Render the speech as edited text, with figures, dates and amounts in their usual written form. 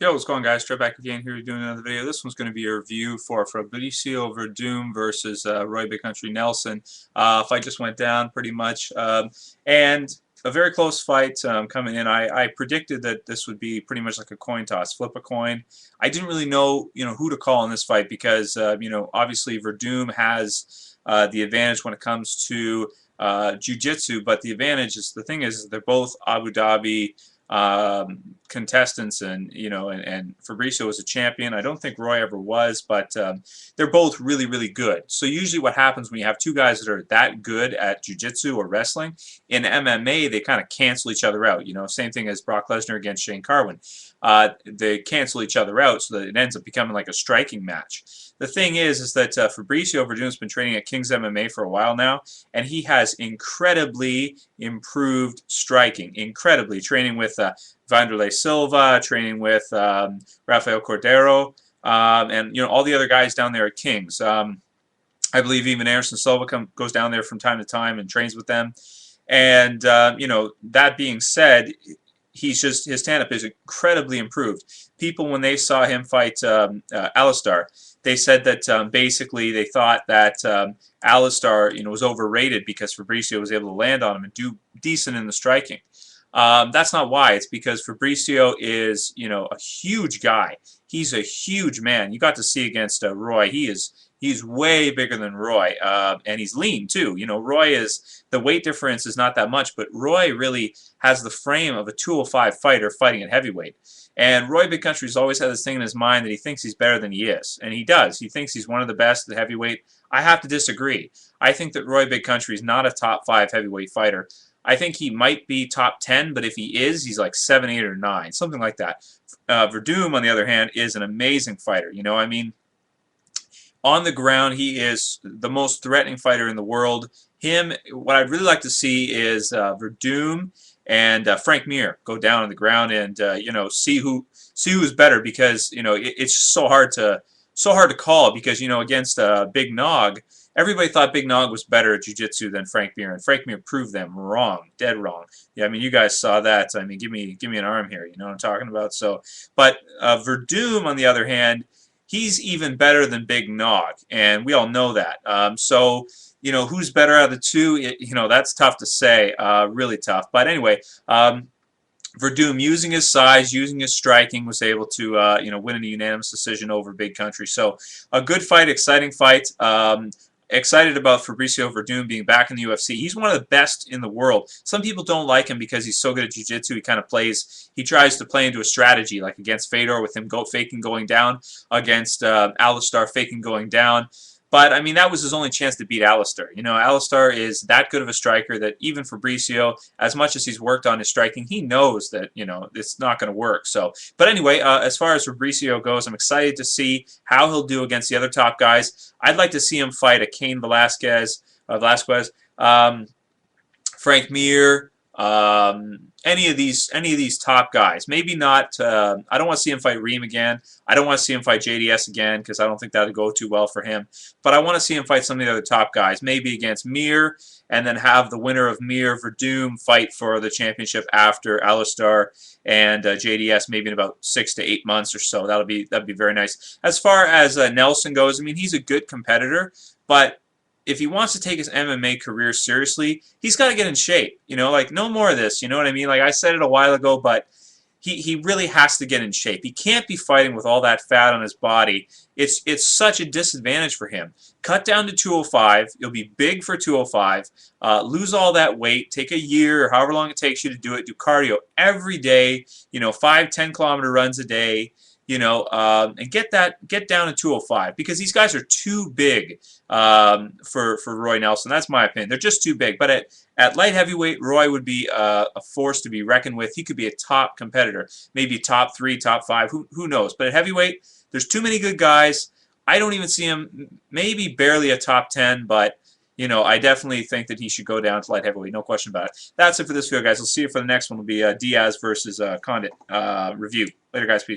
Yo, what's going, guys? Trey back again here doing another video. This one's going to be a review for Fabricio Werdum versus Roy Big Country Nelson. Fight just went down pretty much, and a very close fight coming in. I predicted that this would be pretty much like a coin toss, flip a coin. I didn't really know who to call in this fight because obviously Werdum has the advantage when it comes to jiu-jitsu, but the advantage is they're both Abu Dhabi contestants, and and Fabricio was a champion. I don't think Roy ever was, but they're both really good. So usually what happens when you have two guys that are that good at jiu-jitsu or wrestling, in MMA they kind of cancel each other out. Same thing as Brock Lesnar against Shane Carwin. They cancel each other out so that it ends up becoming like a striking match. The thing is that Fabricio Werdum has been training at King's MMA for a while now, and he has incredibly improved striking. Incredibly. Training with Vanderlei Silva, training with Rafael Cordero, and all the other guys down there at King's. I believe even Anderson Silva goes down there from time to time and trains with them. And that being said, his stand-up is incredibly improved. People, when they saw him fight Alistar, they said that basically they thought that Alistar was overrated because Fabricio was able to land on him and do decent in the striking. That's not why. It's because Fabricio is a huge guy. He's a huge man. You got to see against Roy. He's way bigger than Roy, and he's lean too. Roy the weight difference is not that much, but Roy really has the frame of a 205 fighter fighting at heavyweight. And Roy Big Country's always had this thing in his mind that he thinks he's better than he is, and he does. He thinks he's one of the best at heavyweight. I have to disagree. I think that Roy Big Country is not a top 5 heavyweight fighter. I think he might be top 10, but if he is, he's like 7, 8, or 9, something like that. Werdum, on the other hand, is an amazing fighter. On the ground, he is the most threatening fighter in the world. What I'd really like to see is Werdum and Frank Mir go down on the ground and see who's better, because it's so hard to call, because against Big Nog, everybody thought Big Nog was better at jiu-jitsu than Frank Mir, and Frank Mir proved them wrong, dead wrong. Yeah, you guys saw that. Give me an arm here. You know what I'm talking about? So, but Werdum, on the other hand, he's even better than Big Nog, and we all know that. Who's better out of the two? That's tough to say, really tough. But anyway, Werdum, using his size, using his striking, was able to win in a unanimous decision over Big Country. So a good fight, exciting fight. Excited about Fabricio Werdum being back in the UFC. He's one of the best in the world. Some people don't like him because he's so good at jiu-jitsu. He tries to play into a strategy, like against Fedor with him faking going down, against Alistar faking going down. But, that was his only chance to beat Alistar. Alistar is that good of a striker that even Fabricio, as much as he's worked on his striking, he knows that, it's not going to work. So, but anyway, as far as Fabricio goes, I'm excited to see how he'll do against the other top guys. I'd like to see him fight a Cain Velasquez, Frank Mir, any of these top guys. Maybe not. I don't want to see him fight Reem again. I don't want to see him fight JDS again, because I don't think that would go too well for him. But I want to see him fight some of the other top guys. Maybe against Mir, and then have the winner of Mir Werdum fight for the championship after Alistar and JDS, maybe in about 6 to 8 months or so. That'd be very nice. As far as Nelson goes, he's a good competitor, but if he wants to take his MMA career seriously, he's got to get in shape. No more of this. You know what I mean? Like I said it a while ago, but he really has to get in shape. He can't be fighting with all that fat on his body. It's such a disadvantage for him. Cut down to 205. You'll be big for 205. Lose all that weight. Take a year or however long it takes you to do it. Do cardio every day. 5, 10-kilometer runs a day. And get down to 205, because these guys are too big for Roy Nelson. That's my opinion. They're just too big. But at light heavyweight, Roy would be a force to be reckoned with. He could be a top competitor, maybe top 3, top 5. Who knows? But at heavyweight, there's too many good guys. I don't even see him, maybe barely a top 10, but I definitely think that he should go down to light heavyweight, no question about it. That's it for this video, guys. We'll see you for the next one. Will be Diaz versus Condit review. Later, guys. Peace.